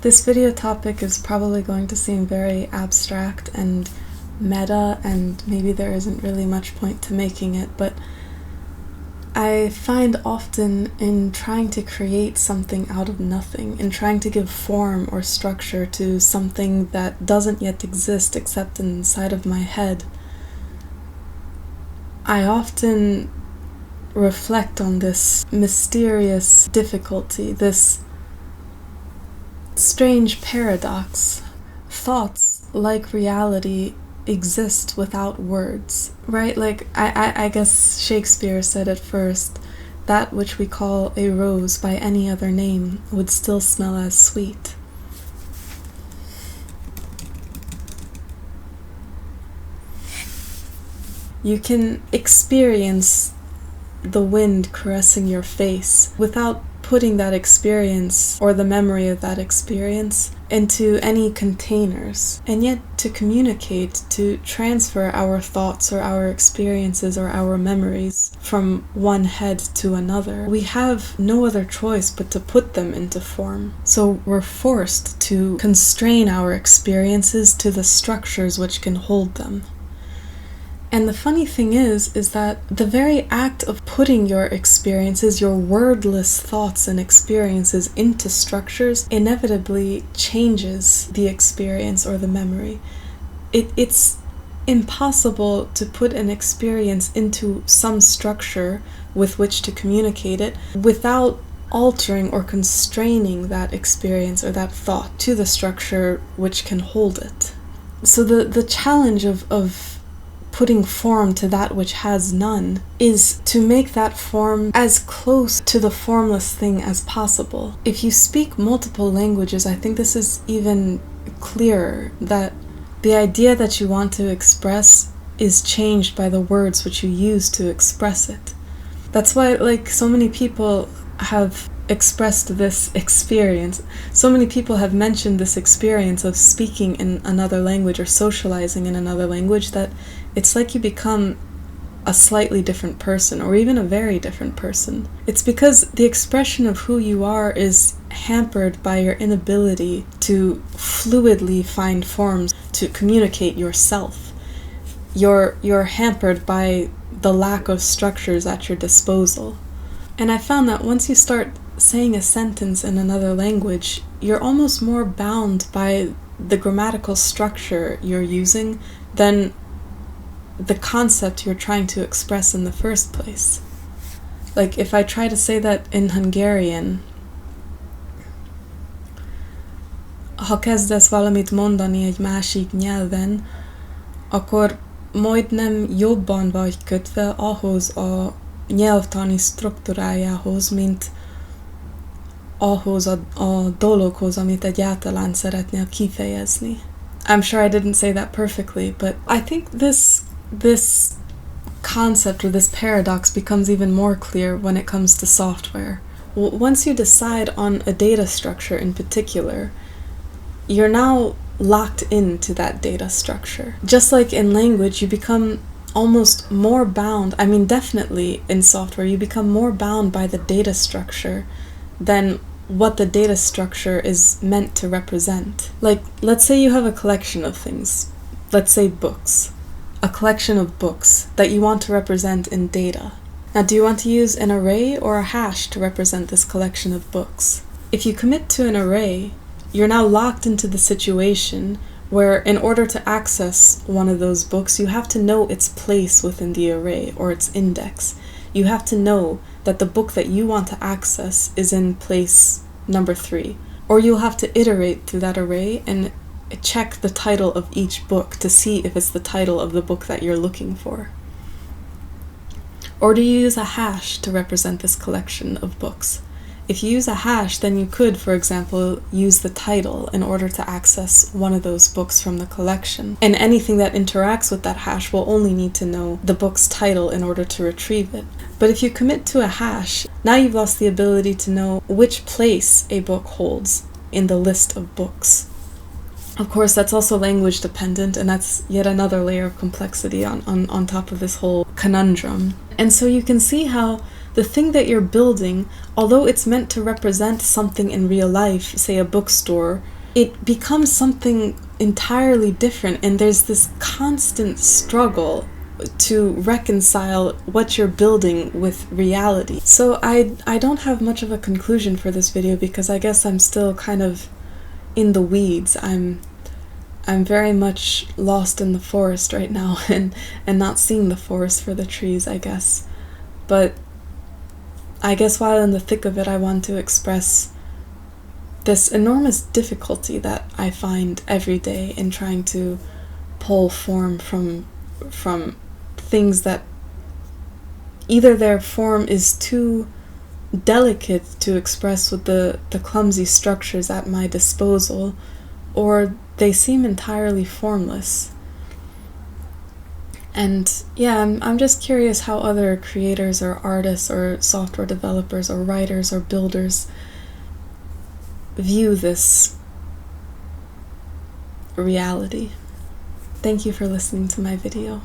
This video topic is probably going to seem very abstract and meta, and maybe there isn't really much point to making it, but I find often in trying to create something out of nothing, in trying to give form or structure to something that doesn't yet exist except inside of my head, I often reflect on this mysterious difficulty, this strange paradox. Thoughts, like reality, exist without words, right? Like, I guess Shakespeare said it first, that which we call a rose by any other name would still smell as sweet. You can experience the wind caressing your face without putting that experience or the memory of that experience into any containers. And yet to communicate, to transfer our thoughts or our experiences or our memories from one head to another, we have no other choice but to put them into form. So we're forced to constrain our experiences to the structures which can hold them. And the funny thing is that the very act of putting your experiences, your wordless thoughts and experiences into structures inevitably changes the experience or the memory. It's impossible to put an experience into some structure with which to communicate it without altering or constraining that experience or that thought to the structure which can hold it. So the challenge of putting form to that which has none is to make that form as close to the formless thing as possible. If you speak multiple languages, I think this is even clearer, that the idea that you want to express is changed by the words which you use to express it. That's why, like, so many people have expressed this experience. So many people have mentioned this experience of speaking in another language or socializing in another language, that it's like you become a slightly different person, or even a very different person. It's because the expression of who you are is hampered by your inability to fluidly find forms to communicate yourself. You're hampered by the lack of structures at your disposal. And I found that once you start saying a sentence in another language, you're almost more bound by the grammatical structure you're using than the concept you're trying to express in the first place. Like, if I try to say that in Hungarian, ha kezdesz valamit mondani egy másik nyelven, akkor majdnem jobban vagy kötve ahhoz a nyelvtani struktúrájához, mint ahhoz a dologhoz, amit egyáltalán szeretnél kifejezni. I'm sure I didn't say that perfectly, but I think this concept or this paradox becomes even more clear when it comes to software. Once you decide on a data structure in particular, you're now locked into that data structure. Just like in language, you become almost more bound, I mean definitely in software, you become more bound by the data structure than what the data structure is meant to represent. Like, let's say you have a collection of things, let's say books, a collection of books that you want to represent in data. Now, do you want to use an array or a hash to represent this collection of books? If you commit to an array, you're now locked into the situation where in order to access one of those books, you have to know its place within the array or its index. You have to know that the book that you want to access is in place number 3. Or you'll have to iterate through that array and check the title of each book to see if it's the title of the book that you're looking for. Or do you use a hash to represent this collection of books? If you use a hash, then you could, for example, use the title in order to access one of those books from the collection. And anything that interacts with that hash will only need to know the book's title in order to retrieve it. But if you commit to a hash, now you've lost the ability to know which place a book holds in the list of books. Of course, that's also language dependent, and that's yet another layer of complexity on top of this whole conundrum. And so you can see how the thing that you're building, although it's meant to represent something in real life, say a bookstore it becomes something entirely different, and there's this constant struggle to reconcile what you're building with reality. So I don't have much of a conclusion for this video because I guess I'm still kind of in the weeds. I'm very much lost in the forest right now and not seeing the forest for the trees, I guess. But I guess while in the thick of it, I want to express this enormous difficulty that I find every day in trying to pull form from things that either their form is too delicate to express with the clumsy structures at my disposal, or they seem entirely formless. And yeah, I'm just curious how other creators or artists or software developers or writers or builders view this reality. Thank you for listening to my video.